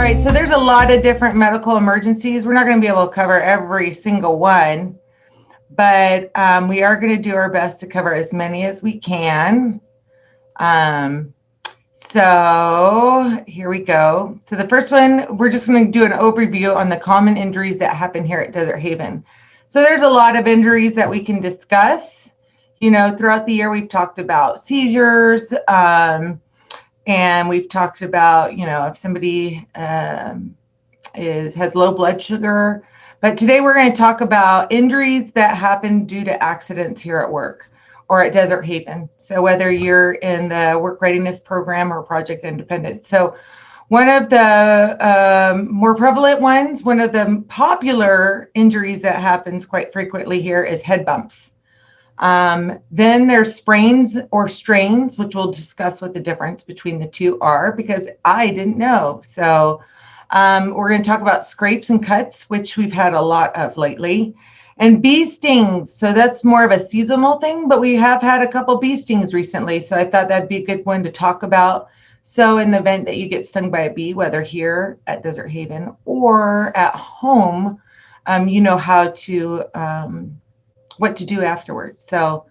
All right, so there's a lot of different medical emergencies. We're not going to be able to cover every single one, but we are going to do our best to cover as many as we can. So here we go. So the first one, we're just going to do an overview on the common injuries that happen here at Desert Haven. So there's a lot of injuries that we can discuss. You know, throughout the year, we've talked about seizures, and we've talked about, you know, if somebody has low blood sugar. But today we're going to talk about injuries that happen due to accidents here at work or at Desert Haven. So whether you're in the work readiness program or Project Independent. So one of the more prevalent ones, one of the popular injuries that happens quite frequently here is head bumps. Then there's sprains or strains, which we'll discuss what the difference between the two are, because I didn't know. So we're going to talk about scrapes and cuts, which we've had a lot of lately. And bee stings, so that's more of a seasonal thing, but we have had a couple bee stings recently, so I thought that'd be a good one to talk about. So in the event that you get stung by a bee, whether here at Desert Haven or at home, you know how to, what to do afterwards. So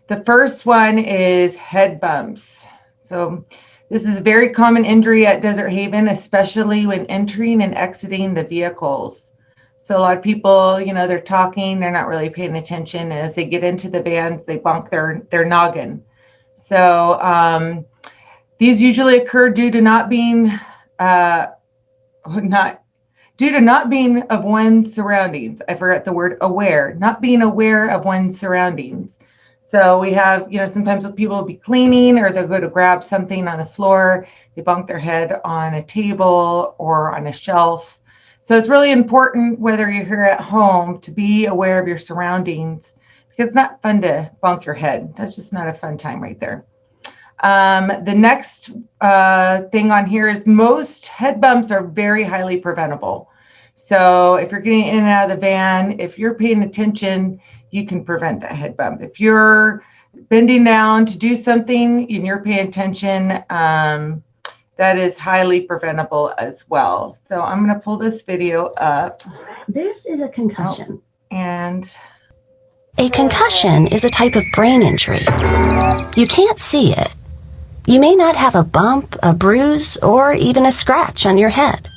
the first one is head bumps. So this is a very common injury at Desert Haven, especially when entering and exiting the vehicles. So a lot of people, you know, they're talking, they're not really paying attention. As they get into the vans, they bonk their noggin. So these usually occur due to not being of one's surroundings. I forgot the word aware, not being aware of one's surroundings. So we have, you know, sometimes people will be cleaning or they'll go to grab something on the floor. They bonk their head on a table or on a shelf. So it's really important, whether you're here at home, to be aware of your surroundings, because it's not fun to bonk your head. That's just not a fun time right there. The next thing on here is most head bumps are very highly preventable. So if you're getting in and out of the van, if you're paying attention, you can prevent that head bump. If you're bending down to do something and you're paying attention, that is highly preventable as well. So I'm going to pull this video up. This is a concussion. A concussion is a type of brain injury. You can't see it. You may not have a bump, a bruise, or even a scratch on your head.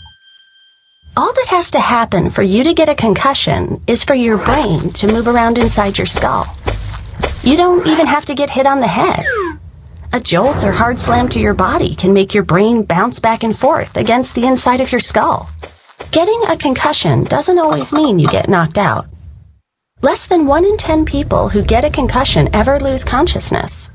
All that has to happen for you to get a concussion is for your brain to move around inside your skull. You don't even have to get hit on the head. A jolt or hard slam to your body can make your brain bounce back and forth against the inside of your skull. Getting a concussion doesn't always mean you get knocked out. Less than 1 in 10 people who get a concussion ever lose consciousness.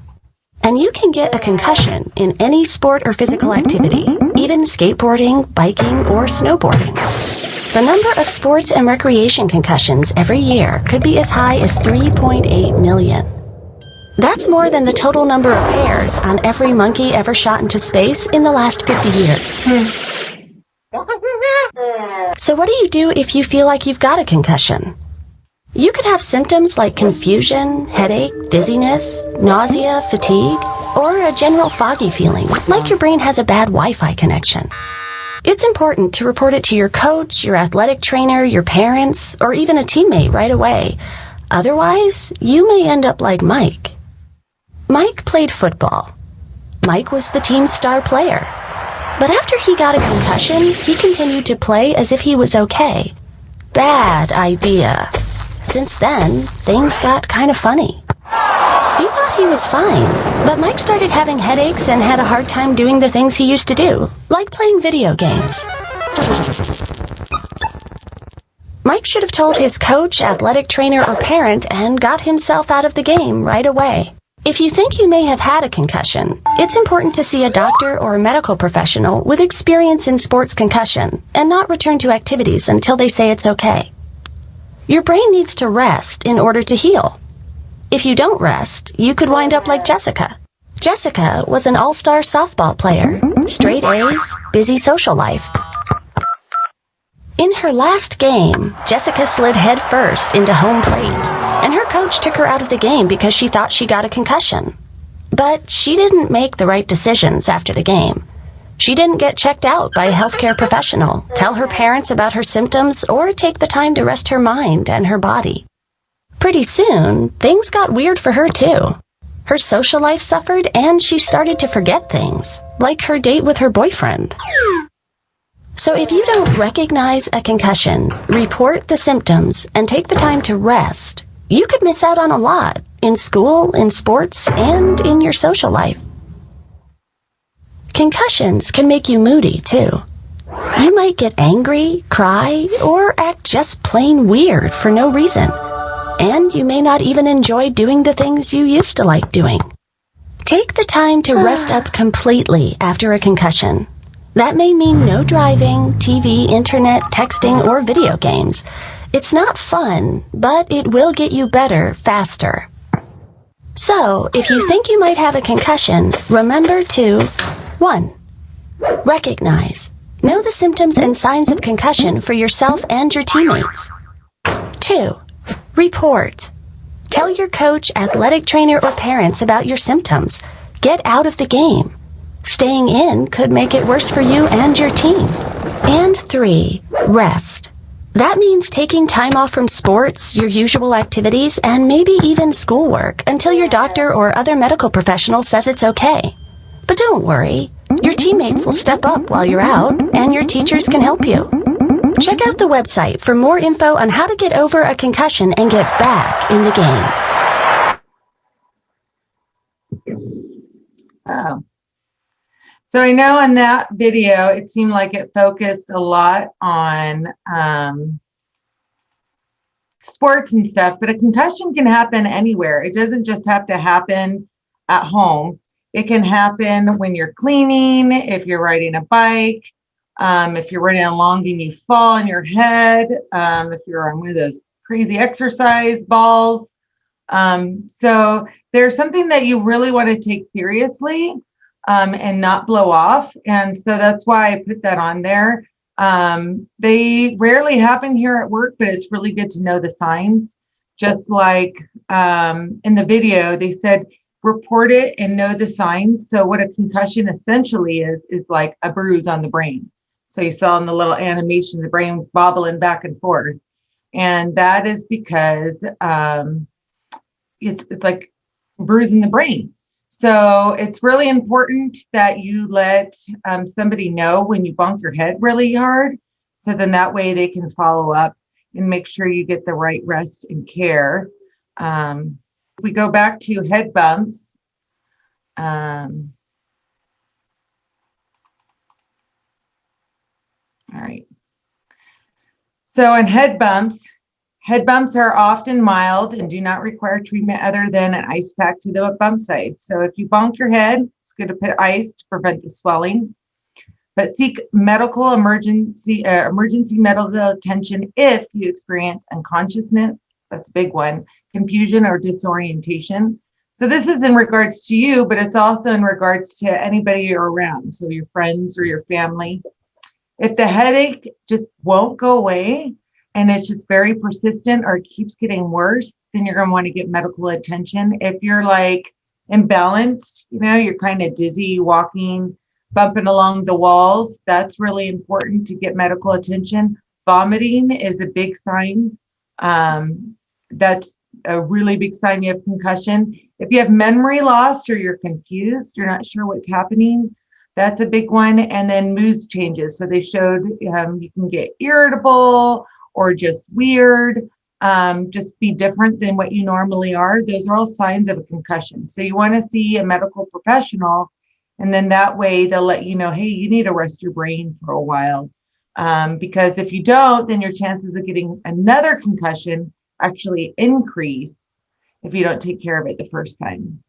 And you can get a concussion in any sport or physical activity, even skateboarding, biking, or snowboarding. The number of sports and recreation concussions every year could be as high as 3.8 million. That's more than the total number of hairs on every monkey ever shot into space in the last 50 years. So what do you do if you feel like you've got a concussion? You could have symptoms like confusion, headache, dizziness, nausea, fatigue, or a general foggy feeling, like your brain has a bad Wi-Fi connection. It's important to report it to your coach, your athletic trainer, your parents, or even a teammate right away. Otherwise, you may end up like Mike. Mike played football. Mike was the team's star player. But after he got a concussion, he continued to play as if he was okay. Bad idea. Since then, things got kind of funny. He thought he was fine, but Mike started having headaches and had a hard time doing the things he used to do, like playing video games. Mike should have told his coach, athletic trainer, or parent and got himself out of the game right away. If you think you may have had a concussion, it's important to see a doctor or a medical professional with experience in sports concussion and not return to activities until they say it's okay. Your brain needs to rest in order to heal. If you don't rest, you could wind up like Jessica. Jessica was an all-star softball player, straight A's, busy social life. In her last game, Jessica slid headfirst into home plate, and her coach took her out of the game because she thought she got a concussion. But she didn't make the right decisions after the game. She didn't get checked out by a healthcare professional, tell her parents about her symptoms, or take the time to rest her mind and her body. Pretty soon, things got weird for her too. Her social life suffered, and she started to forget things, like her date with her boyfriend. So if you don't recognize a concussion, report the symptoms, and take the time to rest, you could miss out on a lot in school, in sports, and in your social life. Concussions can make you moody, too. You might get angry, cry, or act just plain weird for no reason. And you may not even enjoy doing the things you used to like doing. Take the time to rest up completely after a concussion. That may mean no driving, TV, internet, texting, or video games. It's not fun, but it will get you better faster. So, if you think you might have a concussion, remember to 1. Recognize. Know the symptoms and signs of concussion for yourself and your teammates. 2. Report. Tell your coach, athletic trainer, or parents about your symptoms. Get out of the game. Staying in could make it worse for you and your team. And 3. Rest. That means taking time off from sports, your usual activities, and maybe even schoolwork until your doctor or other medical professional says it's okay. But don't worry, your teammates will step up while you're out, and your teachers can help you. Check out the website for more info on how to get over a concussion and get back in the game. Oh. So I know in that video, it seemed like it focused a lot on sports and stuff, but a concussion can happen anywhere. It doesn't just have to happen at home. It can happen when you're cleaning, if you're riding a bike, if you're running along and you fall on your head, if you're on one of those crazy exercise balls. So there's something that you really want to take seriously and not blow off. And so that's why I put that on there. They rarely happen here at work, but it's really good to know the signs. Just like in the video, they said, report it and know the signs. So what a concussion essentially is like a bruise on the brain. So you saw in the little animation, the brain's bobbling back and forth. And that is because it's like bruising the brain. So it's really important that you let somebody know when you bonk your head really hard. So then that way they can follow up and make sure you get the right rest and care. We go back to head bumps. All right. So in head bumps are often mild and do not require treatment other than an ice pack to the bump site. So if you bonk your head, it's good to put ice to prevent the swelling. But seek emergency medical attention if you experience unconsciousness. That's a big one. Confusion or disorientation. So this is in regards to you, but it's also in regards to anybody you're around. So your friends or your family. If the headache just won't go away and it's just very persistent or it keeps getting worse, then you're going to want to get medical attention. If you're like imbalanced, you're kind of dizzy, walking, bumping along the walls, that's really important to get medical attention. Vomiting is a big sign. That's a really big sign you have concussion. If you have memory loss or you're confused, you're not sure what's happening, that's a big one. And then mood changes. So they showed you can get irritable or just weird, just be different than what you normally are. Those are all signs of a concussion. So you want to see a medical professional, and then that way they'll let you know, hey, you need to rest your brain for a while. Because if you don't, then your chances of getting another concussion actually increase if you don't take care of it the first time.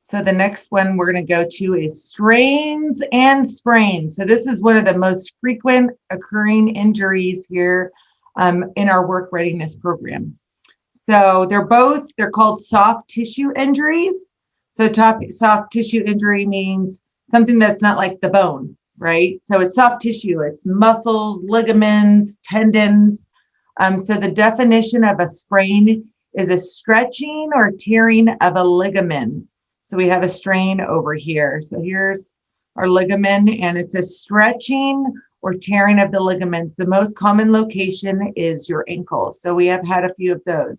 So the next one we're going to go to is strains and sprains. So this is one of the most frequent occurring injuries here in our work readiness program. So they're called soft tissue injuries. So soft tissue injury means something that's not like the bone, right? So it's soft tissue, it's muscles, ligaments, tendons. So the definition of a sprain is a stretching or tearing of a ligament. So we have a strain over here. So here's or ligament, and it's a stretching or tearing of the ligaments. The most common location is your ankle. So we have had a few of those.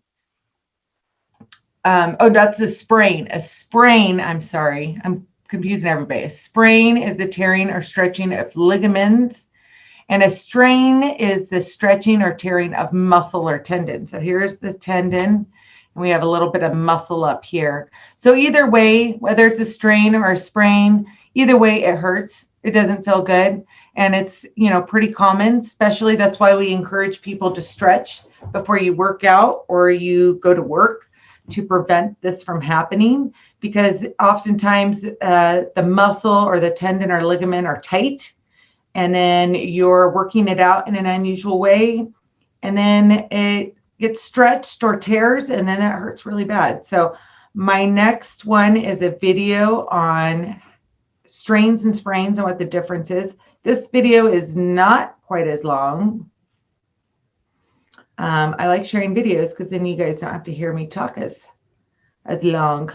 Oh, that's a sprain. A sprain, I'm sorry, I'm confusing everybody. A sprain is the tearing or stretching of ligaments, and a strain is the stretching or tearing of muscle or tendon. So here's the tendon, and we have a little bit of muscle up here. So either way, whether it's a strain or a sprain, either way it hurts. It doesn't feel good. And it's, pretty common, especially that's why we encourage people to stretch before you work out or you go to work to prevent this from happening, because oftentimes the muscle or the tendon or ligament are tight, and then you're working it out in an unusual way, and then it gets stretched or tears, and then that hurts really bad. So my next one is a video on strains and sprains and what the difference is. This video is not quite as long. I like sharing videos because then you guys don't have to hear me talk as long.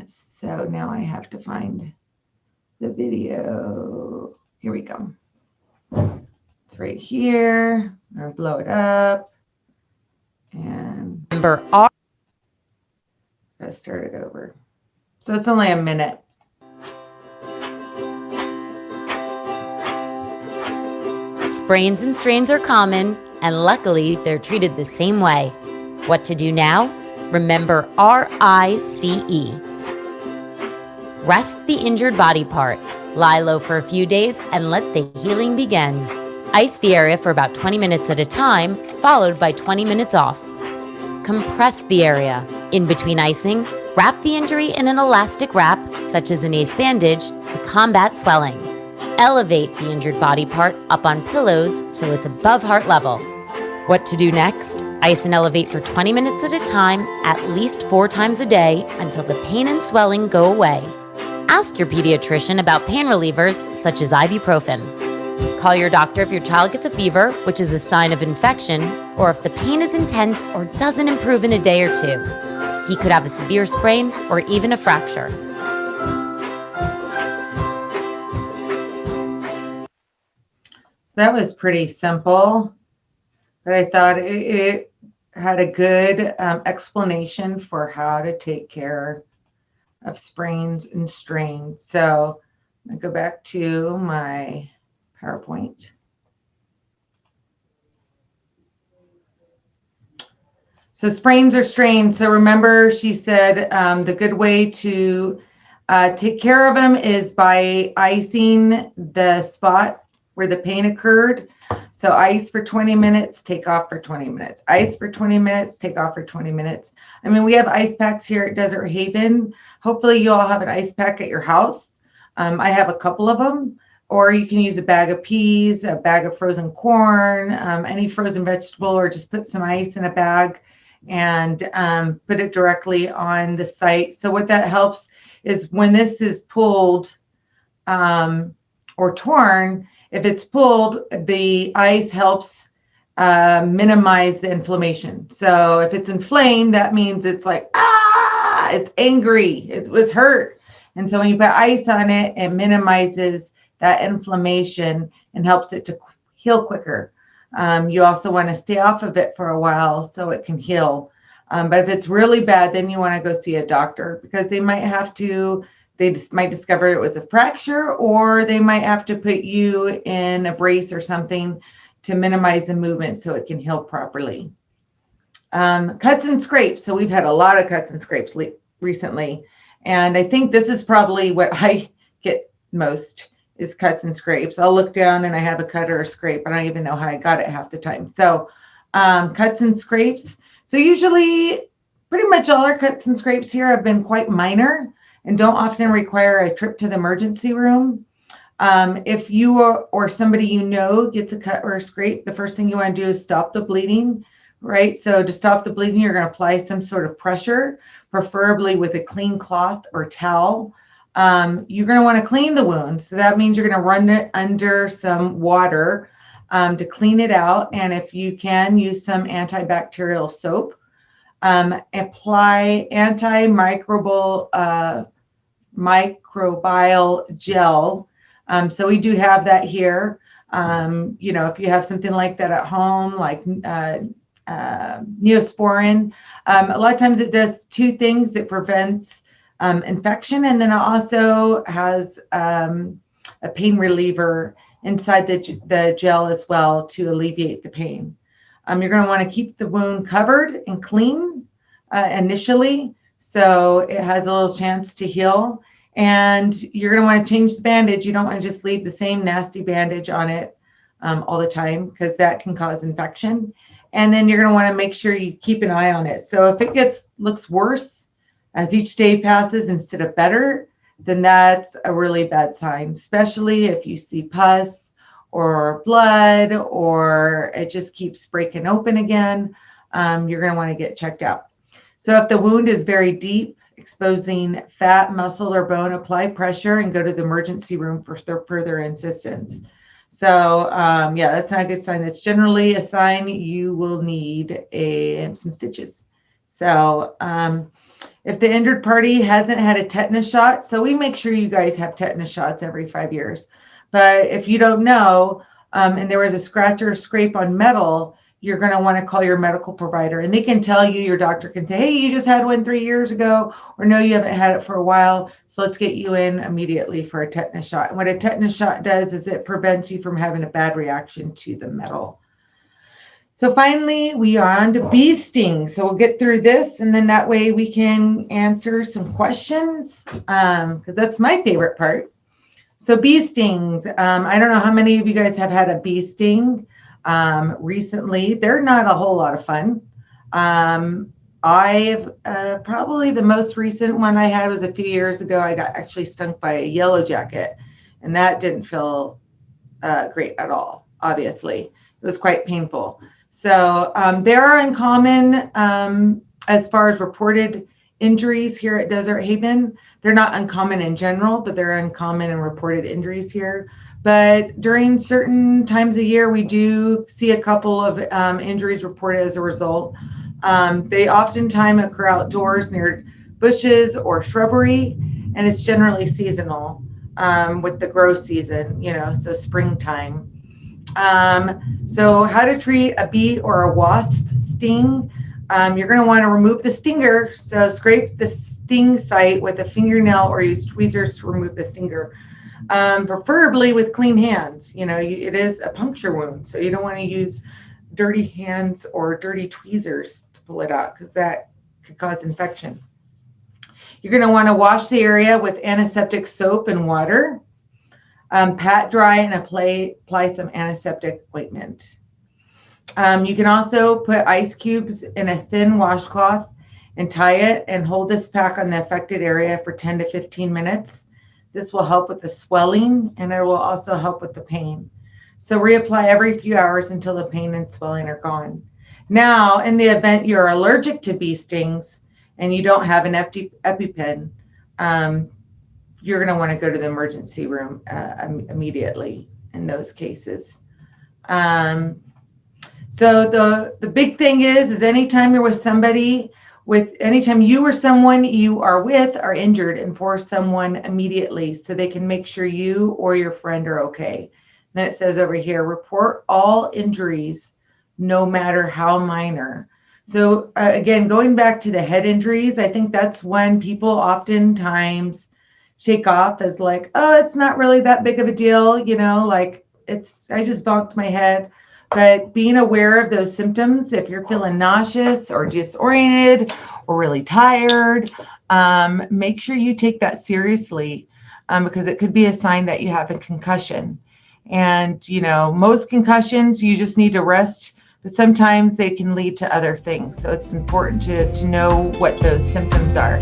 So now I have to find the video. Here we go. It's right here. I'm gonna blow it up and gotta start it over. So it's only a minute. Sprains and strains are common, and luckily they're treated the same way. What to do now? Remember RICE. Rest the injured body part. Lie low for a few days and let the healing begin. Ice the area for about 20 minutes at a time, followed by 20 minutes off. Compress the area. In between icing, wrap the injury in an elastic wrap, such as an ace bandage, to combat swelling. Elevate the injured body part up on pillows so it's above heart level. What to do next? Ice and elevate for 20 minutes at a time, at least 4 times a day, until the pain and swelling go away. Ask your pediatrician about pain relievers such as ibuprofen. Call your doctor if your child gets a fever, which is a sign of infection, or if the pain is intense or doesn't improve in a day or 2. He could have a severe sprain or even a fracture. So that was pretty simple, but I thought it had a good explanation for how to take care of sprains and strains. So I'm gonna go back to my PowerPoint. So sprains or strains. So remember, she said the good way to take care of them is by icing the spot where the pain occurred. So ice for 20 minutes, take off for 20 minutes. Ice for 20 minutes, take off for 20 minutes. I mean, we have ice packs here at Desert Haven. Hopefully you all have an ice pack at your house. I have a couple of them, or you can use a bag of peas, a bag of frozen corn, any frozen vegetable, or just put some ice in a bag and put it directly on the site. So what that helps is when this is pulled or torn, if it's pulled, the ice helps minimize the inflammation. So if it's inflamed, that means it's like, it's angry, it was hurt. And so when you put ice on it, it minimizes that inflammation and helps it to heal quicker. You also want to stay off of it for a while so it can heal. But if it's really bad, then you want to go see a doctor, because they might discover it was a fracture, or they might have to put you in a brace or something to minimize the movement so it can heal properly. Cuts and scrapes. So we've had a lot of cuts and scrapes recently. And I think this is probably what I get most, is cuts and scrapes. I'll look down and I have a cut or a scrape. I don't even know how I got it half the time. So cuts and scrapes. So usually pretty much all our cuts and scrapes here have been quite minor and don't often require a trip to the emergency room. If you or somebody you know gets a cut or a scrape, the first thing you want to do is stop the bleeding, right? So to stop the bleeding, you're going to apply some sort of pressure, preferably with a clean cloth or towel. You're going to want to clean the wound. So that means you're going to run it under some water to clean it out. And if you can, use some antibacterial soap. Apply antimicrobial microbial gel. So we do have that here. If you have something like that at home, like Neosporin, a lot of times it does two things. It prevents infection, and then it also has a pain reliever inside the gel as well to alleviate the pain. You're going to want to keep the wound covered and clean initially, so it has a little chance to heal. And you're going to want to change the bandage. You don't want to just leave the same nasty bandage on it all the time, because that can cause infection. And then you're going to want to make sure you keep an eye on it. So if it looks worse as each day passes instead of better, then that's a really bad sign, especially if you see pus or blood, or it just keeps breaking open again. You're going to want to get checked out. So if the wound is very deep, exposing fat, muscle, or bone, apply pressure and go to the emergency room for further assistance. So that's not a good sign. That's generally a sign you will need some stitches. So if the injured party hasn't had a tetanus shot, so we make sure you guys have tetanus shots every 5 years. But if you don't know, and there was a scratch or scrape on metal, you're going to want to call your medical provider, and they can tell you. Your doctor can say, hey, you just had one 3 years ago, or no, you haven't had it for a while, so let's get you in immediately for a tetanus shot. And what a tetanus shot does is it prevents you from having a bad reaction to the metal. So finally, we are on to bee stings. So we'll get through this, and then that way we can answer some questions, because that's my favorite part. So bee stings. I don't know how many of you guys have had a bee sting recently. They're not a whole lot of fun. I've probably the most recent one I had was a few years ago. I got actually stung by a yellow jacket, and that didn't feel great at all. Obviously, it was quite painful. So they are uncommon as far as reported injuries here at Desert Haven. They're not uncommon in general, but they're uncommon in reported injuries here. But during certain times of year, we do see a couple of injuries reported as a result. They oftentimes occur outdoors near bushes or shrubbery, and it's generally seasonal with the grow season, so springtime. So how to treat a bee or a wasp sting. You're going to want to remove the stinger. So scrape the sting site with a fingernail or use tweezers to remove the stinger. Preferably with clean hands. It is a puncture wound, so you don't want to use dirty hands or dirty tweezers to pull it out, because that could cause infection. You're going to want to wash the area with antiseptic soap and water. Pat dry and apply some antiseptic ointment. You can also put ice cubes in a thin washcloth and tie it and hold this pack on the affected area for 10 to 15 minutes. This will help with the swelling, and it will also help with the pain. So reapply every few hours until the pain and swelling are gone. Now, in the event you're allergic to bee stings and you don't have an EpiPen, you're going to want to go to the emergency room immediately in those cases. So the big thing is anytime you're with somebody, anytime you or someone you are with are injured, inform someone immediately so they can make sure you or your friend are okay. Then it says over here, report all injuries, no matter how minor. So again, going back to the head injuries, I think that's when people oftentimes shake off as like, oh, it's not really that big of a deal, like I just bonked my head. But being aware of those symptoms, if you're feeling nauseous or disoriented or really tired, make sure you take that seriously, because it could be a sign that you have a concussion. And, most concussions, you just need to rest, but sometimes they can lead to other things. So it's important to know what those symptoms are.